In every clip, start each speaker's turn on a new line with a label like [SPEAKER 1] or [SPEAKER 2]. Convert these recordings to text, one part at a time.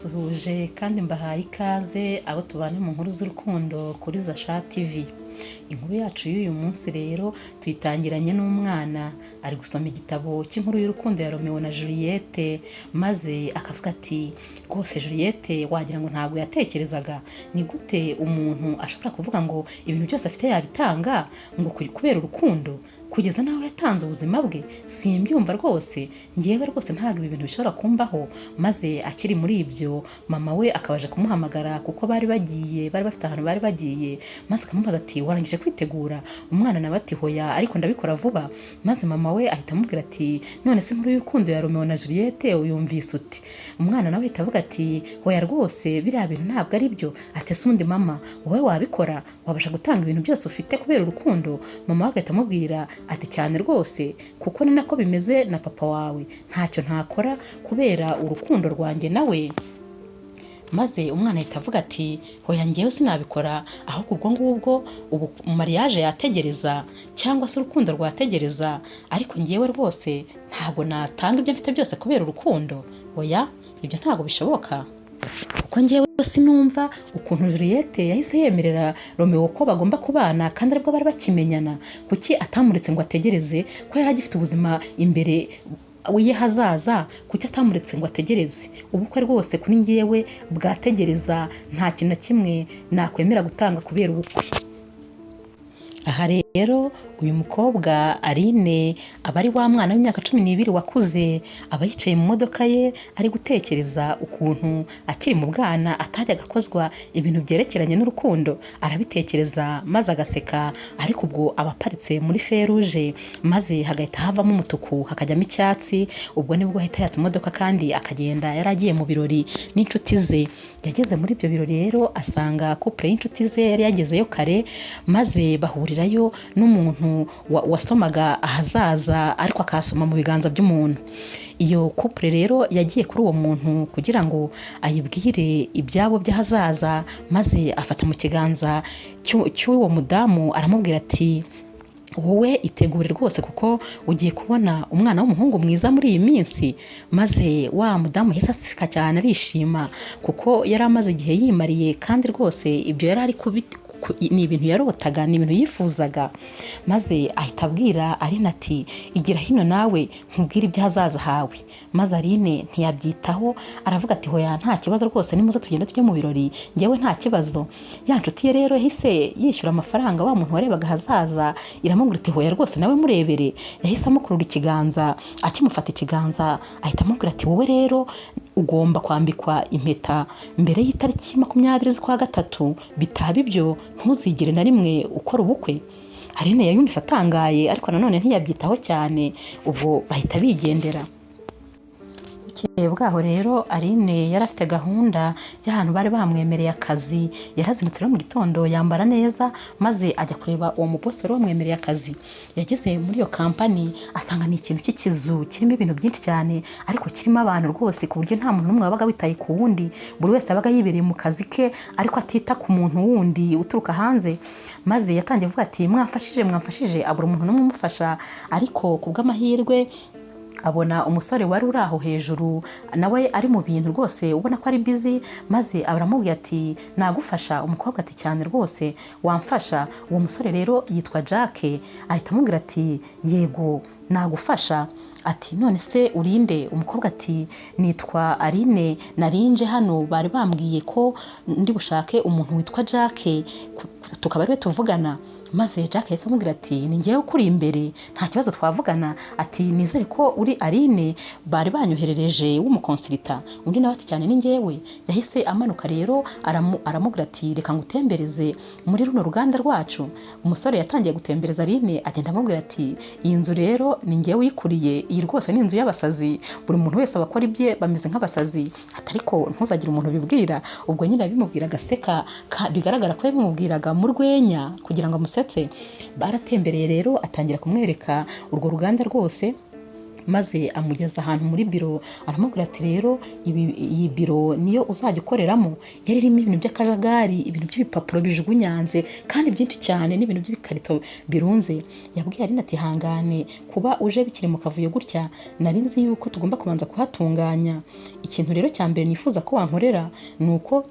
[SPEAKER 1] Suhuje kandi mbahaye ikaze abo tubana mu nkuru z'urukundo kuri Zasha TV. Inkuru yacu y'uyu munsi rero tuyitangiranye n'umwana ari gusoma igitabo cy'inkuru y'urukundo ya Romeo na Juliette, maze akavuga ati rwose Juliette wagira ngo ntabwo yatekerezaga ni gute umuntu ashobora kuvuga ngo ibintu byose afite yabitanga ngo kubera urukundo kugeza naho yatanze ubuzima bwe. Simbyumva rwose, ngewe rwose ntabwo ibi bintu bishobora kumbaho. Maze akiri muri ibyo mama we akabaje kumuhamagara kuko bari bafite ahantu bari bagiye, maze akamubaza ati warangije kwitegura? Umwana nawe ati hoya ariko ndabikora vuba. Maze mama we ahita amubwira ati none se inkuru y'urukundo ya Romeo na Juliette uyumvise uti? Umwana nawe ahita avuga ati hoya rwose biriya bintu ntabwo ari byo. Ati ese undi mama wowe wabikora? Wabasha gutanga ibintu byose ufite kubera urukundo? Mama we agahita amubwira ati cyane rwose, kuko ni nako bimeze na papa wawe, ntacyo ntakora kubera urukundo rwanjye nawe. Maze umwana ahita avuga ati hoya ngewe sinabikora, ahubwo ubwo ngubwo ubu mariage yategereza cyangwa se urukundo rwategereza, ariko ngewe rwose ntabwo natanga ibyo mfite byose kubera urukundo. Oya, ibyo ntabwo bishoboka, kuko ngewe sinumva ukuntu Juliette yahise yemerera Romeo ko bagomba kubana kandi aribwo bari bakimenyana. Kuki atamuritse ngo ategereze ko yari agifite ubuzima imbere wiye hazaza? Kuki atamuritse ngo ategereze? Ubukwe rwose kuri ngewe bwategereza, nta kintu na kimwe nakwemera gutanga kubera ubukwe. Aha rero uyu mukobwa Aline aba ari wa mwana w'imyaka 12 wakuze, aba yicaye mu modoka ye ari gutekereza ukuntu akiri mu bwana atajyaga akozwa ibintu byerekeranye n'urukundo. Arabitekereza maze agaseka, ariko ubwo aba aparitse muri feruje, maze hagahita havamo umutuku hakajyamo icyatsi. Ubwo nibwo ahita yatsa imodoka kandi akagenda. Yari agiye mu birori n'inshuti ze. Yageze muri ibyo birori rero asanga couple y'inshuti ze yari yagezeyo kare, maze bahurirayo n'umuntu wasomaga ahazaza ariko akasoma mu biganza by'umuntu. Iyo couple rero yagiye kuri uwo muntu kugira ngo ayibwire ibyabo by'ahazaza, maze afata mu kiganza cy'uwo mudamu aramubwira ati wowe itegure rwose kuko ugiye kubona umwana w'umuhungu mwiza muri iyi minsi. Maze wa mudamu yahise aseka cyane arishima kuko yari amaze igihe yimariye, kandi rwose ibyo yari ari ni ibintu yarotaga, ni ibintu yifuzaga. Maze ahita abwira Aline ati igira hino nawe nkubwire iby'ahazaza hawe. Maze Aline ntiyabyitaho, aravuga ati hoya nta kibazo rwose, nimuze tugenda tujye mu birori, ngewe nta kibazo. Ya nshuti ye rero yahise yishyura amafaranga wa muntu warebaga ahazaza, iramubwira iti hoya rwose nawe murebere. Yahise amukurura ikiganza, akimufata ikiganza ahita amubwira ati wowe rero ugomba kwambikwa impeta mbere y'itariki 20 z'ukwa gatatu, bitaba ibyo ntuzigire na rimwe ukora ubukwe. Aline yayumvise atangaye, ariko nanone ntiyabyitaho cyane. Ubwo bahita bigendera. Bukeye bwaho rero Aline yari afite gahunda y'ahantu bari bamwemereye akazi. Yarazindutse mu gitondo yambara neza, maze ajya kureba uwo mubosi wari wamwemereye akazi. Yageze muri iyo kampani asanga ni ikintu cy'ikizu kirimo ibintu byinshi cyane, ariko kirimo abantu rwose ku buryo nta muntu n'umwe wabaga witaye ku wundi. Buri wese yabaga yibereye mu kazi ke ariko atita ku muntu wundi uturuka hanze. Maze yatangiye avuga ati mwamfashije, abura umuntu n'umwe umufasha, ariko kubw'amahirwe abona umusore wari uri aho hejuru nawe ari mu bintu rwose ubona ko ari busy. Maze aramubwira ati nagufasha? Umukobwa ati cyane rwose wamfasha. Uwo musore rero yitwa Jack, ahita amubwira ati yego nagufasha. Ati none se urinde? Umukobwa ati nitwa Aline, narinje hano bari bambwiye ko ndi bushake umuntu witwa Jack tukaba ari we tuvugana. Maze Jack yahise amubwira ati ni ngewe ukuri imbere, nta kibazo twavugana. Ati nizere ko uri Aline bari banyoherereje w'umukonsilita. Undi nawe ati cyane ni ngewe. Yahise amanuka rero aramubwira ati reka ngutembereze muri runo ruganda rwacu. Umusore yatangiye gutembereza Aline, agenda amubwira ati iyi nzu rero ni ngewe uyikuriye, iyi rwose ni inzu y'abasazi, buri muntu wese abakora ibye bameze nk'abasazi, ariko ntuzagire umuntu bibwira. Ubwo nyine bimubwira agaseka, bigaragara ko yabimubwiraga mu rwenya kugira ngo amusetse. Baratembereye rero atangira kumwereka urwo ruganda rwose, maze amugeza ahantu muri biro, aramubwira ati rero iyi biro niyo uzajya ukoreramo. Yari irimo ibintu by'akajagari, ibintu by'ibipapuro bijugunyanze kandi byinshi cyane, n'ibintu by'ibikarito birunze. Yabwiye Aline ati hangane kuba uje bikiri mu kavuyo gutya, nari nzi yuko tugomba kubanza kuhatunganya. Ikintu rero cya mbere nifuza ko wankorera ni uko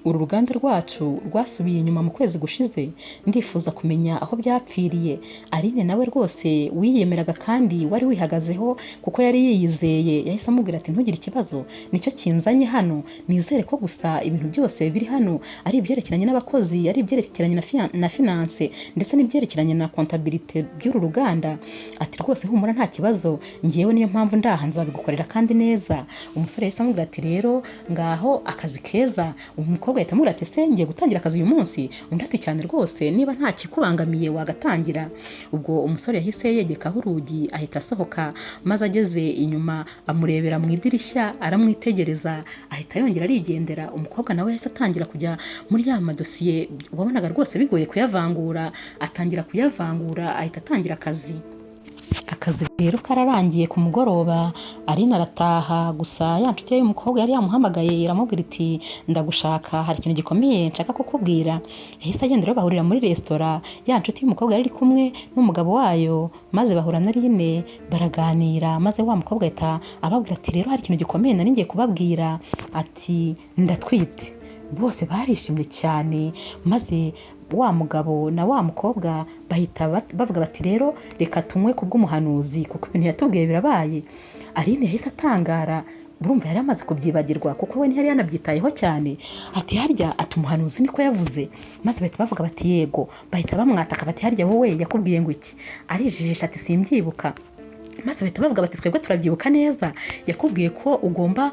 [SPEAKER 1] uru ruganda rwacu rwasubiye inyuma mu kwezi gushize, ndifuza kumenya aho byapfiriye. Aline nawe rwose wiyemeraga kandi wari wihagazeho kuko yari yiyizeye, yahise amubwira ati ntugire ikibazo, nicyo kinzanye hano, nizere ko gusa ibintu byose biri hano ari ibyerekeranye n'abakozi, ari ibyerekeranye na finance ndetse n'ibyerekeranye na comptabilité by'uru ruganda. Ati rwose humura nta kibazo, ngiyewe niyo mpamvu ndaha nzabigukorera kandi neza. Umusore yahise amubwira ati rero ngaho akazi keza. Umukobwa ahita amubwira ati se ngiye gutangira akazi uyu munsi? Undi ati cyane rwose, niba nta kikubangamiye wagatangira. Ubwo umusore yahise yegekaho urugi ahita asohoka, maze ageze inyuma amurebera mu idirishya aramwitegereza, ahita yongera arigendera. Umukobwa nawe yahise atangira kujya muri ya madosiye wabonaga rwose bigoye kuyavangura, atangira kuyavangura, ahita atangira akazi. Akazi rero kararangiye ku mugoroba, Aline arataha. Gusa ya nshuti ye y'umukobwa yari yamuhamagaye iramubwira iti ndagushaka, hari ikintu gikomeye nshaka kukubwira. Yahise agenda rero bahurira muri resitora. Ya nshuti y'umukobwa yari kumwe n'umugabo wayo, maze bahura na Aline baraganira, maze wa mukobwa ahita ababwira ati rero hari ikintu gikomeye nari ngiye kubabwira, ati ndatwite. Bose barishimye cyane, maze wa mugabo na wa mukobwa bahita bavuga bati rero reka tunywe kubw'umuhanuzi kuko ibintu yatubwiye birabaye. Aline yahise atangara, urumva yari amaze kubyibagirwa kuko we ntiyari yanabyitayeho cyane. Ati harya ati umuhanuzi niko yavuze? Maze bahita bavuga bati yego. Bahita bamwataka bati harya wowe yakubwiye ngo iki? Arijijisha ati simbyibuka. Maze bahita bavuga bati twebwe turabyibuka neza, yakubwiye ko ugomba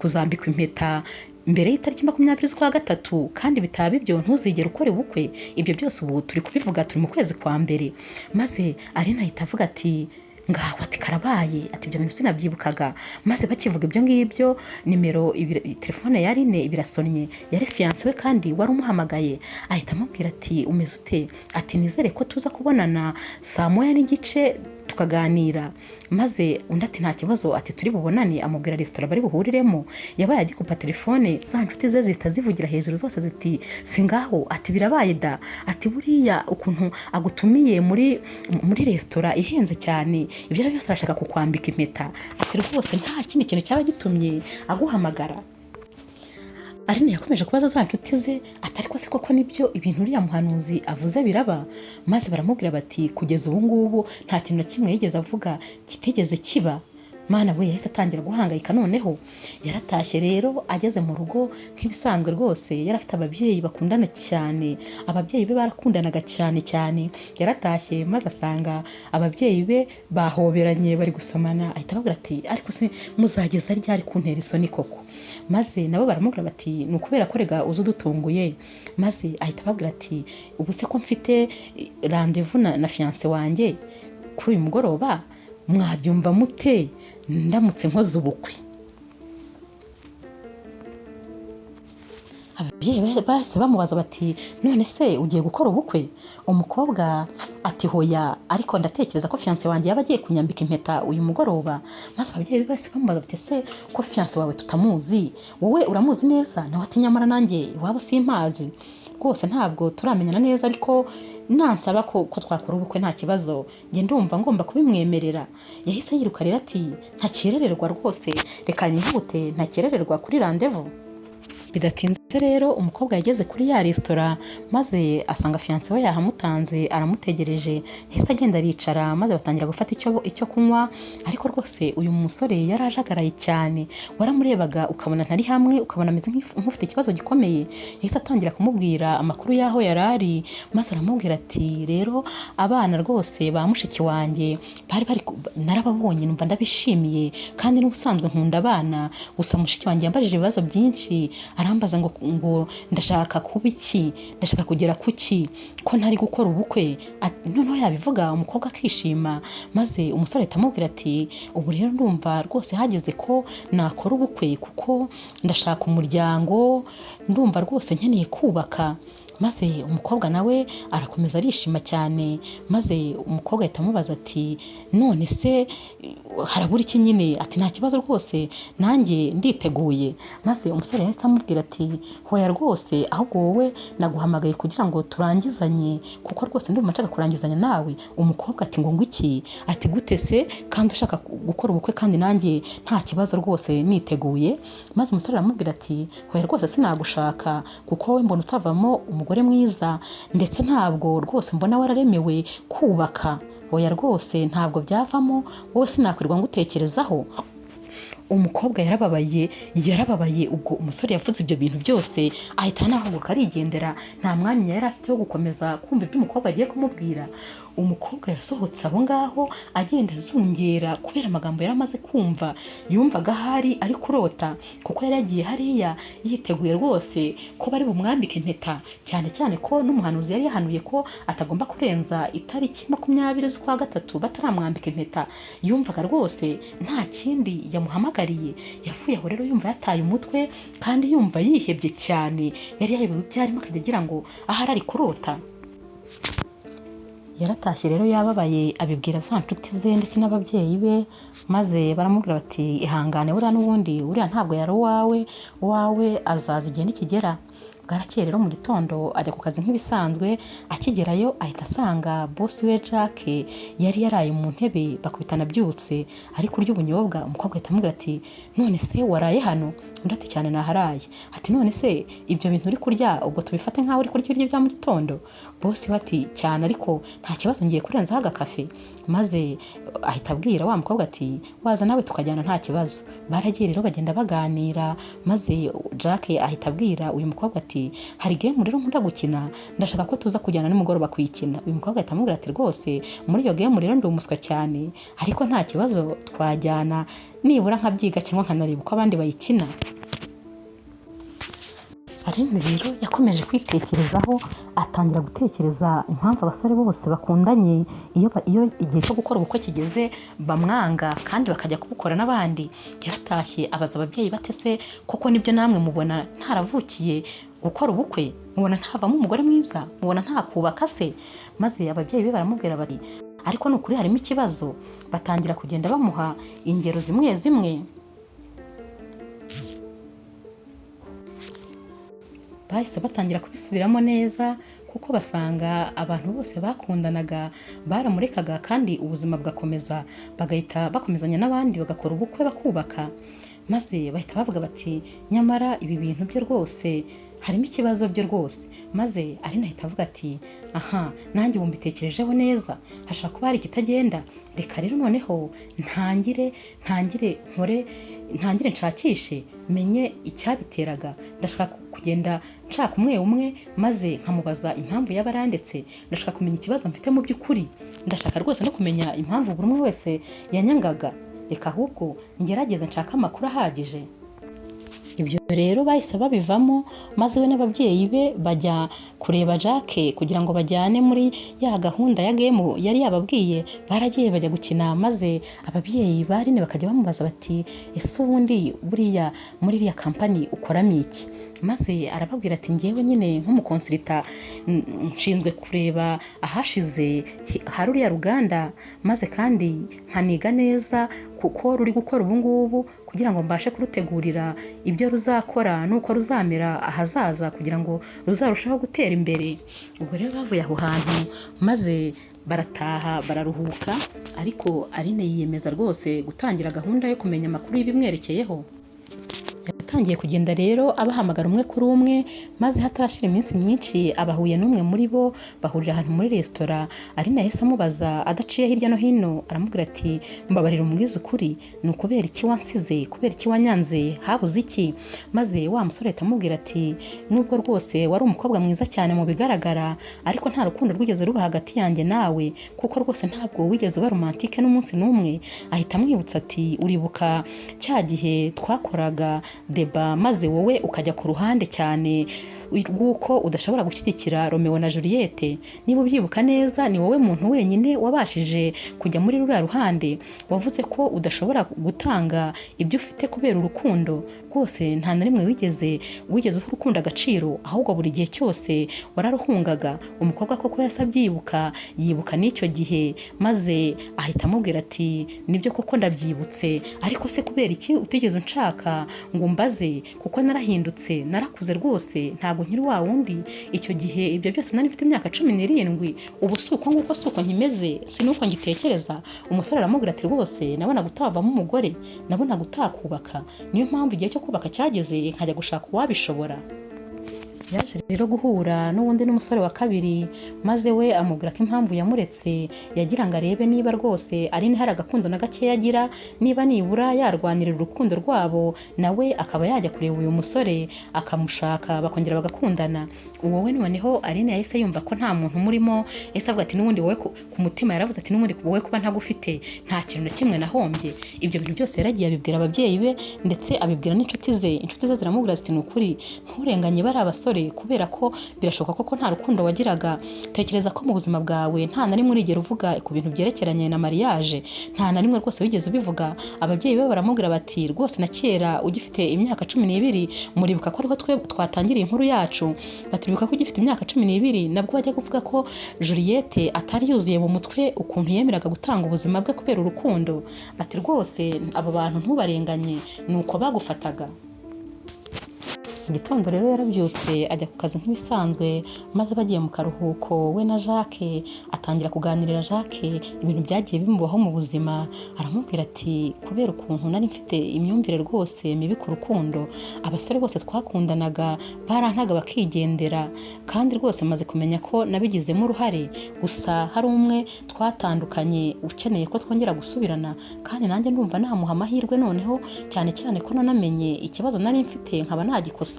[SPEAKER 1] kuzambikwa impeta mbere y'itariki 20 z'ukwa gatatu, kandi bitaba ibyo ntuzigere ukora ubukwe. Ibyo byose ubu turi kubivuga, turi mu kwezi kwa mbere. Maze Aline ahita avuga ati ngaho ati karabaye, ati ibyo bintu sinabyibukaga. Maze bakivuga ibyo ngibyo, nimero telefone ya Aline birasonnye, yari fiance we kandi wari umuhamagaye. Ahita amubwira ati umeze ute? Ati nizere ko tuza kubonana saa 1:15 tukaganira. Maze undi ati nta kibazo, ati turi bubonane. Amubwira resitora bari buhuriremo. Yabaye agikupa telefone, za nshuti ze zihita zivugira hejuru zose ziti singaho, ati birabaye da, ati buriya ukuntu agutumiye muri resitora ihenze cyane, ibyo byose arashaka kukwambika impeta. Ati rwose nta kindi kintu cyaba gitumye aguhamagara. Aline yakomeje kubaza za nshuti ze, atari ko se koko nibyo ibintu uriya muhanuzi avuze biraba? Maze baramubwira bati kugeza ubu ngubu nta kintu na kimwe yigeze avuga kitigeze kiba. Mana we yahise atangira guhangayika. Noneho yaratashye rero, ageze mu rugo nk'ibisanzwe rwose yari afite ababyeyi bakundana cyane, ababyeyi be barakundanaga cyane cyane. Yaratashye maze asanga ababyeyi be bahoberanye bari gusamana, ahita ababwira ati ariko se muzageza ryari kuntera isoni koko? Maze nabo baramubwira bati ni ukubera ko rega uzi udutunguye. Maze ahita ababwira ati ubu se ko mfite rendez-vous na fiance wanjye kuri uyu mugoroba, mwabyumva mute ndamutse nkoze ubukwe? Ababyeyi base bamubaza bati none se ugiye gukora ubukwe? Umukobwa ati hoya, ariko ndatekereza ko fiance wanjye yaba agiye kunyambika impeta uyu mugoroba. Maze ababyeyi base bamubaza bati se ko fiance wawe tutamuzi, wowe uramuzi neza? Nawe ati nyamara nanjye iwabo simpazi rwose, ntabwo turamenyana neza, ariko nansaba ko twakora ubukwe nta kibazo, nge ndumva ngomba kubimwemerera. Yahise yiruka rero ati ntakerererwa rwose, reka nihute ntakerererwa kuri rendez-vous. Bidatinze rero umukobwa yageze kuri ya resitora, maze asanga fiance we yahamutanze aramutegereje. Yahise agenda aricara, maze batangira gufata icyo kunywa. Ariko rwose uyu musore yarajagaraye cyane, waramurebaga ukabona ntari hamwe, ukabona ameze nk'ufite ikibazo gikomeye. Yahise atangira kumubwira amakuru y'aho yarari, maze aramubwira ati rero abana rwose ba mushiki wanjye bari narababonye numva ndabishimiye, kandi n'ubusanzwe nkunda abana, gusa mushiki wanjye yambajije ibibazo byinshi, arambaza ngo ndashaka kuba iki, ndashaka kugera kuki, ko ntari gukora ubukwe. Noneho yabivuga umukobwa akishima. Maze umusore atamubwira ati ubu rero ndumva rwose hageze ko nakora ubukwe, kuko ndashaka umuryango, ndumva rwose nkeneye kubaka. maze umukobwa nawe arakomeza arishima cyane, maze umukobwa ahita amubaza ati none se harabura iki nyine, ati nta kibazo rwose nanjye nditeguye. Maze umusore yahise amubwira ati hoya rwose, ahubwo wowe naguhamagaye kugira ngo turangizanye, kuko rwose ndumva nshaka kurangizanya nawe. Umukobwa ati ngo iki, ati gute se kandi ushaka gukora ubukwe kandi nanjye nta kibazo rwose niteguye. Maze umusore aramubwira ati hoya rwose sinagushaka, kuko wowe mbona utavamo umugore mwiza, ndetse ntabwo rwose mbona wararemewe kubaka. Oya rwose ntabwo byavamo, wowe sinakwirirwa ngutekerezaho. Umukobwa yarababaye ubwo umusore yavuze ibyo bintu byose ahita anahaguruka arigendera, nta mwanya yari afite wo gukomeza kumva ibyo umukobwa agiye kumubwira. Umukobwa yasohotse aho ngaho agenda azungera kubera amagambo yari amaze kumva, yumvaga ahari ari kurota, kuko yari yagiye hariya yiteguye rwose ko bari bumwambike impeta, cyane cyane ko n'umuhanuzi yari yahanuye ko atagomba kurenza itariki 20 z'ukwa gatatu bataramwambika impeta. Yumvaga rwose nta kindi yamuhamagariye, yavuye aho rero yumva yataye umutwe kandi yumva yihebye cyane, yari yayobewe ibyarimo akajya agira ngo ahari ari kurota. Yaratashye rero yababaye abibwira za nshuti ze ndetse n'ababyeyi be, maze baramubwira bati ihangane, buriya n'ubundi uriya ntabwo yari uwawe azaza igihe nikigera. Bwarakeye rero mu gitondo ajya ku kazi nk'ibisanzwe, akigerayo ahita asanga boss we Jack yari yaraye mu ntebe bakubitana byutse ari kurya ubunyobwa. Umukobwa ahita amubwira ati none se waraye hano? Undi ati cyane naharaye. Ati none se ibyo bintu uri kurya ubwo tubifate nkaho uri kurya ibiryo bya mu gitondo? Boss we ati cyane, ariko nta kibazo ngiye kurenzaho agakafe. Maze ahita abwira wa mukobwa ati waza nawe tukajyana nta kibazo. Baragiye rero bagenda baganira, maze Jack ahita abwira uyu mukobwa ati hari game rero nkunda gukina, ndashaka ko tuza kujyana nimugoroba kuyikina. Uyu mukobwa ahita amubwira ati rwose muri iyo game rero ndi umuswa cyane, ariko nta kibazo twajyana nibura nkabyiga cyangwa nkanareba uko abandi bayikina. Aline rero yakomeje kwitekerezaho, atangira gutekereza impamvu abasore bose bakundanye iyo igihe cyo gukora ubukwe kigeze bamwanga kandi bakajya kubukora n'abandi. Yaratashye abaza ababyeyi bate se koko nibyo namwe mubona ntaravukiye gukora ubukwe, mubona ntavamo umugore mwiza, mubona nta kubaka se? Maze ababyeyi be baramubwira bati ariko nukuri harimo ikibazo. Batangira kugenda bamuha ingero zimwe zimwe. Bahise batangira kubisubiramo neza, kuko basanga abantu bose bakundanaga baramurekaga kandi ubuzima bwakomeza, bagahita bakomezanya n'abandi bagakora ubukwe bakubaka. Maze bahita bavuga bati nyamara ibi bintu byo rwose harimo ikibazo byo rwose. Maze Aline ahita avuga ati aha nanjye bumbitekerejeho neza, hashaka kuba hari ikitagenda, reka rero noneho ntangire nshakishe menye icyabiteraga. Ndashaka kugenda nshaka umwe maze nkamubaza impamvu yabarandetse, ndashaka kumenya ikibazo mfite mu by'ukuri, ndashaka rwose no kumenya impamvu buri umwe wese yanyangaga. Reka ahubwo ngerageze nshaka amakuru ahagije. Ibyo rero bahise babivamo, maze we n'ababyeyi be bajya kureba Jack kugira ngo bajyane muri ya gahunda ya game yari yababwiye. Baragiye bajya gukina, maze ababyeyi barine bakajya bamubaza bati ese ubundi buriya muri iriya kampani ukoramo iki? Maze arababwira ati ngewe nyine nk'umukonsilita nshinzwe kureba ahashize hari uriya ruganda, maze kandi nkaniga neza kuko ruri gukora ubu ngubu kugira ngo mbashe kurutegurira ibyo ruzakora nuko ruzamera ahazaza kugira ngo ruzarushaho gutera imbere. Ubwo rero bavuye aho hantu maze barataha bararuhuka, ariko Aline yiyemeza rwose gutangira gahunda yo kumenya amakuru y'ibimwerekeyeho. Yatangiye kugenda rero abahamagara umwe kuri umwe, maze hatarashira iminsi myinshi abahuye n'umwe muri bo bahurira ahantu muri resitora. Aline yahise amubaza adaciye hirya no hino, aramubwira ati mbabarira umubwiza ukuri, ni ukubera iki wansize, kubera iki wanyanze, habuze iki? Maze wa musore ahita amubwira ati nubwo rwose wari umukobwa mwiza cyane mu bigaragara, ariko nta rukundo rwigeze ruba hagati yanjye nawe, kuko rwose ntabwo wigeze uba romantike n'umunsi n'umwe. Ahita amwibutsa ati uribuka cya gihe twakoraga deba maze wowe ukajya ku ruhande cyane rw'uko udashobora gushyigikira Romeo na Juliette. Niba ubyibuka neza, ni wowe muntu wenyine wabashije kujya muri ruriya ruhande wavuze ko udashobora gutanga ibyo ufite kubera urukundo. Rwose nta na rimwe wigeze uha urukundo agaciro, ahubwo buri gihe cyose wararuhungaga. Umukobwa koko yasabye yibuka n'icyo gihe, maze ahita amubwira ati nibyo koko ndabyibutse, ariko se kubera iki utigeze unshaka ngo mbaze? Kuko narahindutse, narakuze rwose, ntabwo nkiri wa wundi icyo gihe. Ibyo byose nari mfite imyaka 17, ubu si uko nguko, si uko nkimeze, si nuko ngitekereza. Umusore aramubwira ati rwose nabonaga utavamo umugore, nabonaga utakubaka, niyo mpamvu igihe cyo kubaka cyageze nkajya gushaka uwabishobora. Yaje rero guhura n'uwundi n'umusore wa kabiri, maze we amubwira ko impamvu yamuretse yagira ngo arebe niba rwose ari hari agakundo na gake yagira, niba nibura yarwanirira urukundo rwabo, nawe akaba yajya kureba uyu musore akamushaka bakongera bagakundana. Wowe noneho Aline yahise yumva ko nta muntu murimo, ese avuga ati n'ubundi wowe ku mutima yaravuze ati n'ubundi wowe kuba ntagufite nta kintu na kimwe nahombye. Ibyo bintu byose yaragiye abibwira ababyeyi be ndetse abibwira n'inshuti ze. Inshuti ze ziramubwira ziti ni ukuri nturenganye bari abasore, kubera ko birashoboka ko nta rukundo wagiraga. Tekereza ko mu buzima bwawe nta na rimwe urigera uvuga ku bintu byerekeranye na mariage, nta na rimwe rwose wigeze ubivuga. Ababyeyi be baramubwira bati rwose na kera ugifite imyaka 12, muribuka ko ariho twatangiriye inkuru yacu, batibuka ko ugifite imyaka 12 nabwo wajya kuvuga ko Juliette atari yuzuye mu mutwe ukuntu yemeraga gutanga ubuzima bwe kubera urukundo. Bati rwose abo bantu ntubarenganye, nuko bagufataga. Igitondo rero yarabyutse ajya ku kazi nk'ibisanzwe, maze bagiye mu karuhuko we na Jacques atangira kuganirira Jacques ibintu byagiye bimubaho mu buzima. Aramubwira ati kubera ukuntu nari mfite imyumvire rwose mibi ku rukundo, abasore bose twakundanaga barantaga bakigendera, kandi rwose maze kumenya ko nabigizemo uruhare. Gusa hari umwe twatandukanye ukeneye ko twongera gusubirana, kandi nanjye ndumva namuha amahirwe noneho, cyane cyane ko nanamenye ikibazo nari mfite nkaba nagikosa.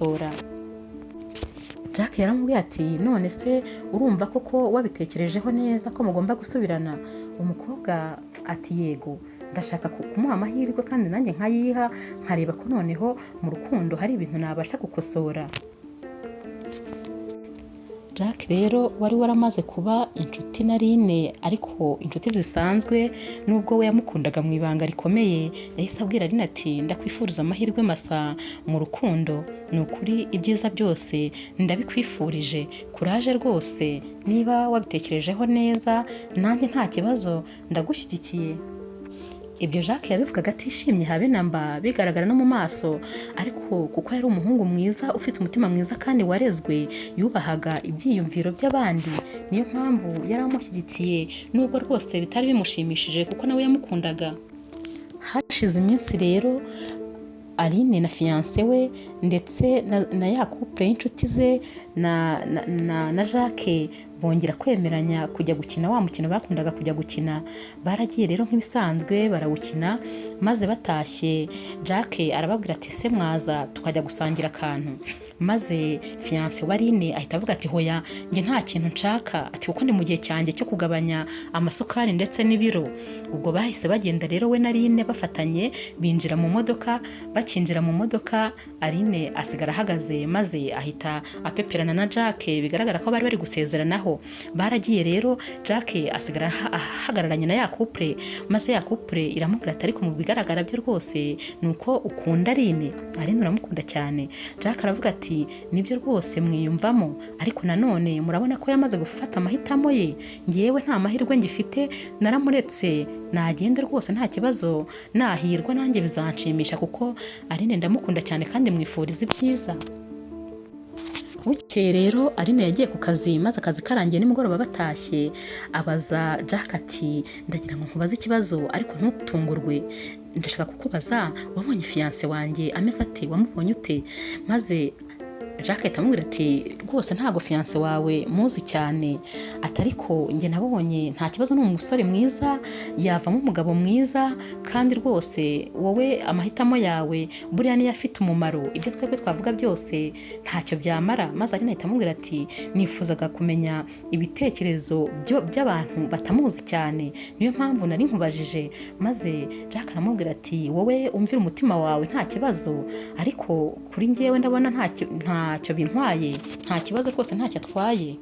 [SPEAKER 1] Jacques yaramubwiye ati none se urumva koko wabitekerejeho neza ko mugomba gusubirana? Umukobwa ati yego, ndashaka kumuha amahirwe kandi nanjye nkayiha, nkareba ko noneho mu rukundo hari ibintu nabasha gukosora. Jacques rero wari waramaze kuba inshuti na Aline, ariko inshuti zisanzwe, nubwo we yamukundaga mu ibanga rikomeye. Yahise abwira Aline ati ndakwifuriza amahirwe masa mu rukundo, ni ukuri ibyiza byose ndabikwifurije, kuraje rwose, niba wabitekerejeho neza nanjye nta kibazo ndagushyigikiye. Ibyo Jacques yabivugaga atishimye habe namba, bigaragara no mu maso, ariko kuko yari umuhungu mwiza ufite umutima mwiza kandi warezwe, yubahaga ibyiyumviro by'abandi, niyo mpamvu yari amushyigikiye nubwo rwose bitari bimushimishije kuko nawe yamukundaga. Hashize iminsi rero Aline na fiancé we ndetse na ya couple y'inshuti ze na Jacques bongera kwemeranya kujya gukina wa mukino bakundaga kujya gukina. Baragiye rero nk'ibisanzwe barawukina, maze batashye Jacques arababwira ati se mwaza tukajya gusangira akantu. Maze fiancé wa Aline ahita avuga ati hoya nge nta kintu nshaka, ati kuko ndi mu gihe cyanjye cyo kugabanya amasukari ndetse n'ibiro. Ubwo bahise bagenda rero we na Aline bafatanye, binjira mu modoka. Bakinjira mu modoka Aline asigara ahagaze, maze ahita apeperana na Jacques, bigaragara ko bari bari gusezeranaho. Baragiye rero Jacques asigara ahagararanye na ya couple, maze ya couple iramubwira ati ariko mu bigaragara byo rwose nuko ukunda Aline uramukunda cyane. Jacques aravuga ati nibyo rwose mwiyumvamo, ariko nanone murabona ko yamaze gufata amahitamo ye, ngewe nta mahirwe ngifite, naramuretse nagende rwose nta kibazo, nahirwa nanjye bizanshimisha kuko Aline ndamukunda cyane kandi mwifuriza ibyiza. Bukeye rero Aline yagiye ku kazi, maze akazi karangiye nimugoroba batashye abaza Jacques ati ndagira ngo nkubaze ikibazo ariko ntutungurwe, ndashaka kukubaza wabonye fiancé wanjye ameze ate, wamubonye ute? Maze Jacques amubwira ati rwose ntago fiancé wawe muzi cyane, atariko nge nabonye nta kibazo, ni umusore mwiza, yavamo umugabo mwiza, kandi rwose wowe amahitamo yawe buriya niyo afite umumaro, ibyo twebwe twavuga byose ntacyo byamara. Maze Aline ahita amubwira ati nifuzaga kumenya ibitekerezo by'abantu batamuzi cyane, niyo mpamvu nari nkubajije. Maze Jacques aramubwira ati wowe umvira umutima wawe nta kibazo, ariko kuri ngewe ndabona nta ntacyo bintwaye, nta kibazo rwose ntacyo atwaye.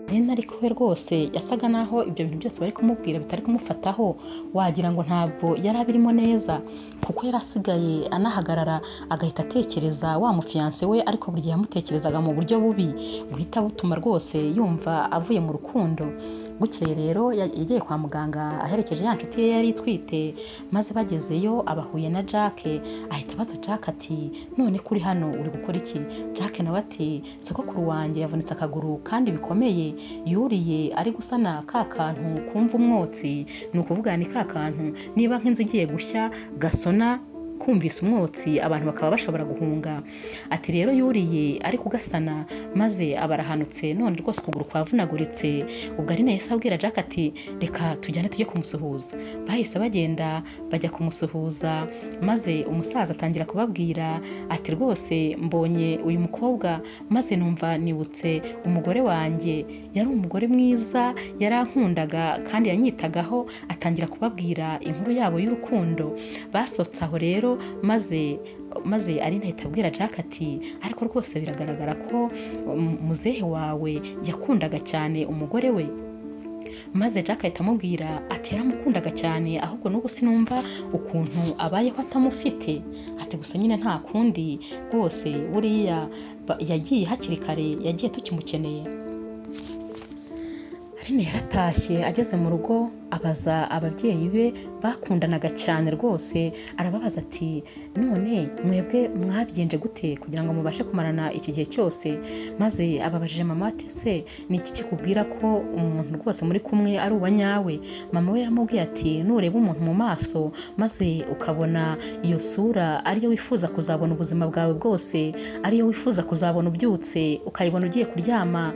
[SPEAKER 1] Aline ariko we rwose yasaga naho ibyo bintu byose bari kumubwira bitari kumufataho, wagira ngo ntabwo yari abirimo neza, kuko yari asigaye anahagarara agahita atekereza wa mufiyanse we, ariko buri gihe yamutekerezaga mu buryo bubi buhita butuma rwose yumva avuye mu rukundo. Bukeye rero yagiye kwa muganga aherekeje ya nshuti ye yari itwite, maze bagezeyo abahuye na Jack, ahita abaza Jack ati none kuri hano uri gukora iki? Jack nawe ati sogokuru wanjye yavunitse akaguru kandi bikomeye, yuriye ari gusana ka kantu kumva umwotsi, ni ukuvuga ni ka kantu niba nk'inzu igiye gushya gasona kumvise umwotsi abantu bakaba bashobora guhunga. Ati rero yuriye ari kugasana maze abarahanutse, none rwose ukuguru kwavunaguritse. Ubwo ari nahise abwira Jack ati reka tujyane tujye kumusuhuza. Bahise bagenda bajya kumusuhuza, maze umusaza atangira kubabwira ati rwose mbonye uyu mukobwa maze numva nibutse umugore wanjye, yari umugore mwiza yarankundaga kandi yanyitagaho. Atangira kubabwira inkuru yabo y'urukundo. Basotse aho rero maze ari nahita abwira Jack ati ariko rwose biragaragara ko muzehe wawe yakundaga cyane umugore we. Maze Jack ahita amubwira ati yaramukundaga cyane, ahubwo n'ubu sinumva ukuntu abayeho atamufite. Ati gusa nyine nta kundi rwose, buriya yagiye hakiri kare, yagiye tukimukeneye. Aline yaratashye, ageze mu rugo abaza ababyeyi be bakundanaga cyane rwose, arababaza ati none mwebwe mwabigenje gute kugira ngo mubashe kumarana iki gihe cyose? Maze ababajije mama ati se ni iki kikubwira ko umuntu rwose muri kumwe ari uwa nyawe? Mama we yaramubwiye ati nureba umuntu mu maso maze ukabona iyo sura ariyo wifuza kuzabona ubuzima bwawe bwose, ariyo wifuza kuzabona ubyutse, ukayibona ugiye kuryama,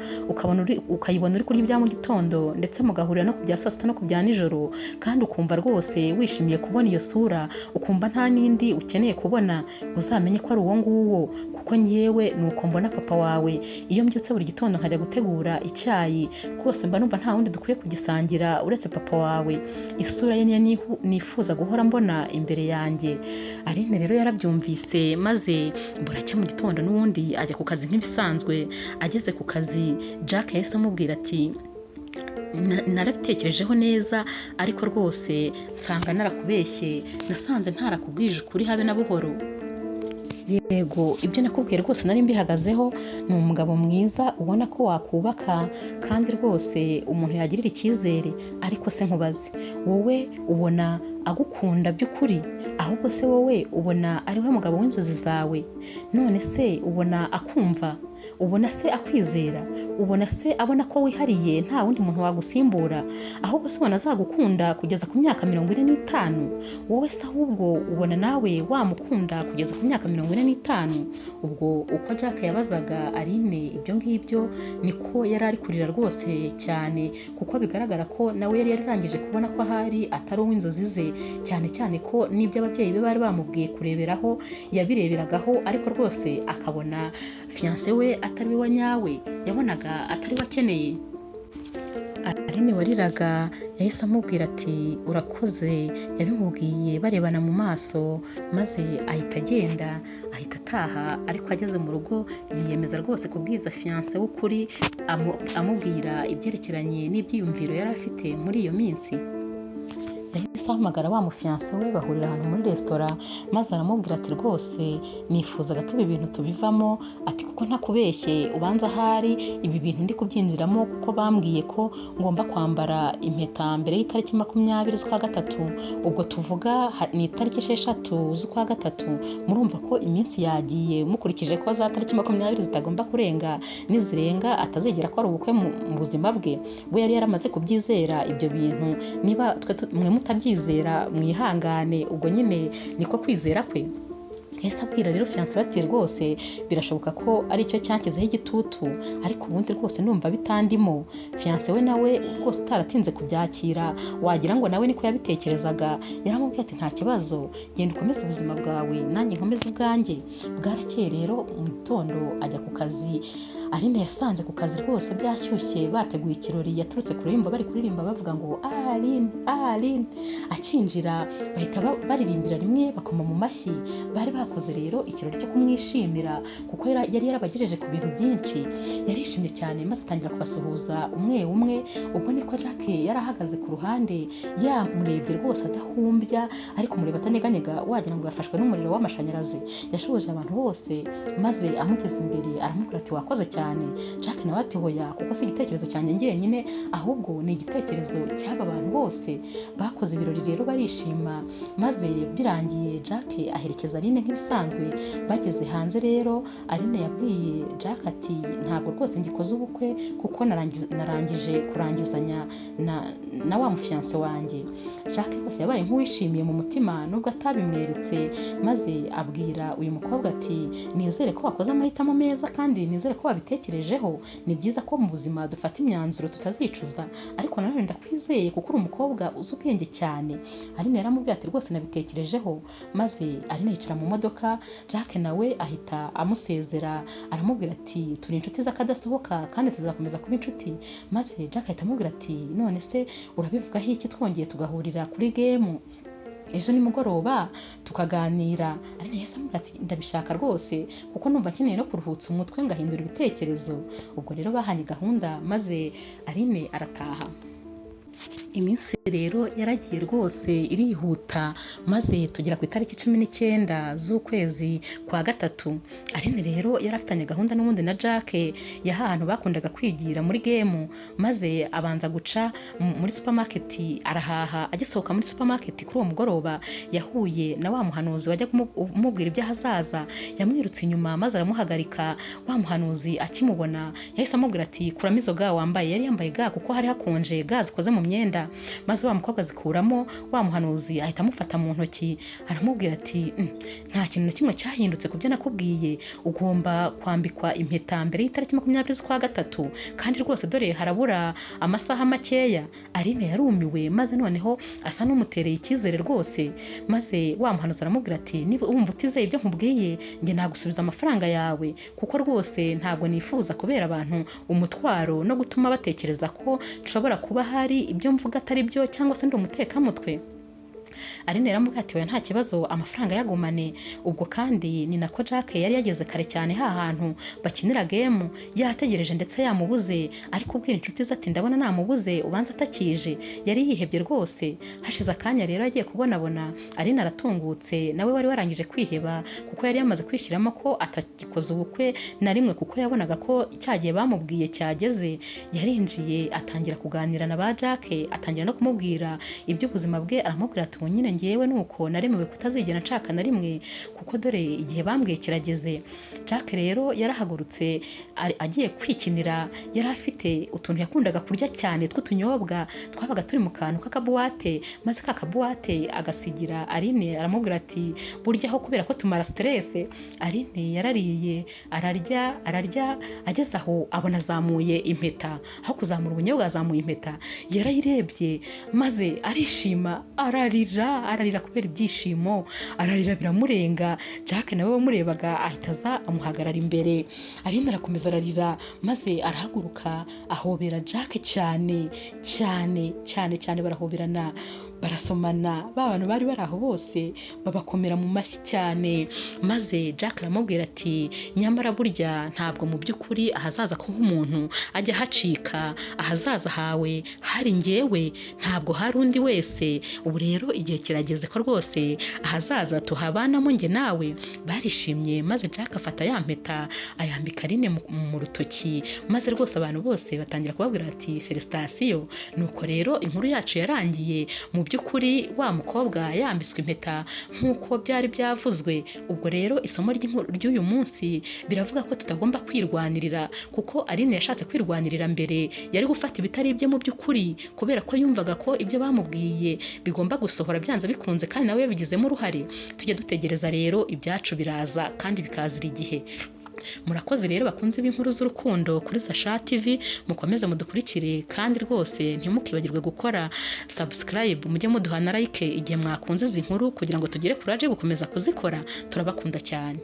[SPEAKER 1] ukayibona uri kurya ibya mu gitondo, ndetse mugahurira no ku bya saa sita no ku bya nijoro, kandi ukumva rwose wishimiye kubona iyo sura, ukumva nta n'indi ukeneye kubona, uzamenye ko ari uwo nguwo, kuko ngewe nuko mbona papa wawe. Iyo mbyutse buri gitondo nkajya gutegura icyayi, rwose mba numva nta wundi dukwiye kugisangira uretse papa wawe. Isura ye niyo nifuza guhora mbona imbere yanjye. Aline rero yarabyumvise, maze buracya mu gitondo n'ubundi ajya ku kazi nk'ibisanzwe. Ageze ku kazi Jack yahise amubwira ati narabitekerejeho neza, ariko rwose nsanga narakubeshye, nasanze ntarakubwije ukuri habe na buhoro. Yego, ibyo nakubwiye rwose nari mbihagazeho, ni umugabo mwiza ubona ko wakubaka kandi rwose umuntu yagirira icyizere. Ariko se nkubaze, wowe ubona agukunda by'ukuri? Ahubwo se wowe ubona ari we mugabo w'inzozi zawe? None se ubona akumva? Ubona se akwizera? Ubona se abona ko wihariye nta wundi muntu wagusimbura? Ahubwo se ubona azagukunda kugeza ku myaka 45? Wowe se ahubwo ubona nawe wamukunda kugeza ku myaka 45? Ubwo uko Jack yabazaga Aline ibyo ngibyo, niko yari ari kurira rwose cyane, kuko bigaragara ko nawe yari yararangije kubona ko ahari atari uw'inzozi ze, cyane cyane ko n'ibyo ababyeyi be bari bamubwiye kureberaho yabireberagaho, ariko rwose akabona fiancé we atari we nyawe, yabonaga atari we akeneye. Aline wariraga yahise amubwira ati urakoze, yabimubwiye barebana mu maso, maze ahita agenda, ahita ataha. Ariko ageze mu rugo yiyemeza rwose kubwiza fiancé w'ukuri, amubwira ibyerekeranye n'ibyiyumviro yari afite muri iyo minsi. Yahise ahamagara wa mufiancé we, bahurira ahantu muri resitora, maze aramubwira ati rwose nifuzaga ko ibi bintu tubivamo, ati kuko ntakubeshye ubanza ahari ibi bintu ndi kubyinjiramo, kuko bambwiye ko ngomba kwambara impeta mbere y'itariki 20 z'ukwa gatatu. Ubwo tuvuga ni itariki 6 z'ukwa gatatu, murumva ko iminsi yagiye, mukurikije ko za tariki 20 zitagomba kurenga, nizirenga atazegera ko ari ubukwe mu buzima bwe. We yari yaramaze kubyizera ibyo bintu, niba mwe mutabyizera mwihangane, ubwo nyine niko kwizera kwe. Yahise abwira rero fiancé bati rwose birashoboka ko ari cyo cyankizeho igitutu, ariko ubundi rwose ndumva bitandimo. Fiancé we nawe rwose utaratinze kubyakira, wagira ngo nawe niko yabitekerezaga. Yaramubwiye ati nta kibazo, genda ukomeze ubuzima bwawe nanjye nkomeze ubwanjye. Bwarakeye rero mu gitondo ajya ku kazi, Aline yasanze ku kazi rwose byashyushye bateguye ikirori, yaturutse ku rurimbo bari kuririmba bavuga ngo Aline Aline. Akinjira bahita baririmbira rimwe bakoma mu mashyi. Bari bakoze rero ikirori cyo kumwishimira kuko yari yarabagejeje ku bintu byinshi. Yarishimye cyane maze atangira kubasuhuza umwe umwe. Ubwo niko Jack yarahagaze ku ruhande yamurebye rwose adahumbya, ariko mureba atanyeganyega wagira ngo yafashwe n'umuriro w'amashanyarazi. Yashoboje abantu bose maze amugeze imbere aramubwira ati wakoze cyane. Jack nawe ati hoya, kuko si igitekerezo cyanjye njyenyine ahubwo ni igitekerezo cy'aba bantu bose. Bakoze ibirori rero barishima, maze birangiye Jack aherekeza Aline nk'ibisanzwe. Bageze hanze rero Aline yabwiye Jack ati ntabwo rwose ngikoze ubukwe kuko narangije kurangizanya na wa mufiance wanjye. Jack rwose yabaye nk'uwishimiye mu mutima nubwo atabimweretse, maze abwira uyu mukobwa ati nizere ko wakoze amahitamo meza kandi nizere ko wabitekerejeho. Ni byiza ko mu buzima dufata imyanzuro tutazicuza, ariko nanone ndakwizeye kuko uri umukobwa uzi ubwenge cyane. Aline yaramubwiye ati rwose nabitekerejeho, maze Aline yicara mu modoka. Jack nawe ahita amusezera aramubwira ati turi inshuti z'akadasohoka kandi tuzakomeza kuba inshuti. Maze Jack ahita amubwira ati none se urabivugaho iki twongeye tugahurira kuri game ejo nimugoroba tukaganira? Aline yahise amubwira ati ndabishaka rwose kuko numva nkeneye no kuruhutsa umutwe ngahindura ibitekerezo. Ubwo rero bahanye gahunda maze Aline arataha. Iminsi rero yaragiye rwose irihuta, maze tugera ku itariki 19 z'ukwezi kwa gatatu. Aline rero yarafitanye gahunda n'ubundi na Jack y'ahantu bakundaga kwigira muri game, maze abanza guca muri supermarket arahaha. Agisohoka muri supermarket kuri uwo mugoroba yahuye na wa muhanuzi wajya kumubwira ibyo hazaza. Yamwirutse inyuma maze aramuhagarika. Wa muhanuzi akimubona yahise amubwira ati kuramo izo ga wambaye. Yari yambaye ga kuko hari hakonje, ga zikoze mu myenda. Maze wa mukobwa zikuramo, wa muhanuzi ahita amufata mu ntoki aramubwira ati nta kintu na kimwe cyahindutse kubyo nakubwiye, ugomba kwambikwa impeta mbere y'itariki 20 z'ukwa gatatu kandi rwose dore harabura amasaha makeya. Aline yarumiwe maze noneho asa n'umutereye icyizere rwose. Maze wa muhanuzi aramubwira ati niba wumva utizeye ibyo nkubwiye nge nagusubiza amafaranga yawe, kuko rwose ntabwo nifuza kubera abantu umutwaro no gutuma batekereza ko nshobora kuba hari ibyo mvuga atari byo cyangwa se ndi umutekamutwe. Aline yaramubwiye ati nta kibazo amafaranga yagumane. Ubwo kandi ni nako Jack yari yageze kare cyane hantu bakinira game, yategereje ndetse yamubuze, ariko ubwira inshuti ze ati ndabona namubuze ubanza atakije. Yari yihebye rwose. Hashize akanya rero agiye kubonabona Aline aratungutse, nawe wari warangije kwiheba kuko yari yamaze kwishyiramo ko atagikoze ubukwe na rimwe kuko yabonaga ko cyagiye bamubwiye cyageze. Yarinjiye atangira kuganira na ba Jack, atangira no kumubwira iby'ubuzima bwe. Aramubwira ati nyine ngewe nuko naremewe kutazigera nshaka na rimwe kuko dore igihe bambwiye kirageze. Jack rero yarahagurutse agiye kwikinira. Yari afite utuntu yakundaga kurya cyane tw'utunyobwa twabaga turi mu kantu k'akabuwate, maze kakabuwate agasigira Aline. Aramubwira ati burya aho kubera ko tumara stress. Aline yarariye ararya ageze aho abona azamuye impeta. Aho kuzamura ubunyobwa azamuye impeta. Yarayirebye maze arishima ararira kubera ibyishimo, ararira biramurenga. Jack nawe wamurebaga ahita aza amuhagarara imbere. Aline arakomeza ararira maze arahaguruka ahobera Jack cyane cyane cyane cyane, barahoberana barasomana. Ba bantu bari bari aho bose babakomera mu mashyi cyane. Maze Jack aramubwira ati nyamara burya ntabwo mu by'ukuri ahazaza ko nk'umuntu ajya hacika. Ahazaza hawe hari ngewe, ntabwo hari undi wese. Ubu rero igihe kirageze ko rwose ahazaza tuhabanamo nge nawe. Barishimye maze Jack afata ya mpeta ayambika Aline mu rutoki, maze rwose abantu bose batangira kubabwira ati felicitation. Nuko rero inkuru yacu yarangiye. Mu by'ukuri wa mukobwa yambitswe impeta nk'uko byari byavuzwe. Ubwo rero isomo ry'uyu munsi biravuga ko tutagomba kwirwanirira, kuko Aline yashatse kwirwanirira mbere yari gufata ibitari ibye mu by'ukuri kubera ko yumvaga ko ibyo bamubwiye bigomba gusohora byanze bikunze kandi nawe yabigizemo uruhare. Tujye dutegereza rero ibyacu biraza kandi bikazira igihe. Murakoze rero bakunze b'inkuru z'urukundo kuri Zasha TV, mukomeze mudukurikire kandi rwose ntimukibagirwe gukora subscribe, mujye muduhana like igihe mwakunze izi nkuru kugira ngo tugire courage gukomeza kuzikora. Turabakunda cyane.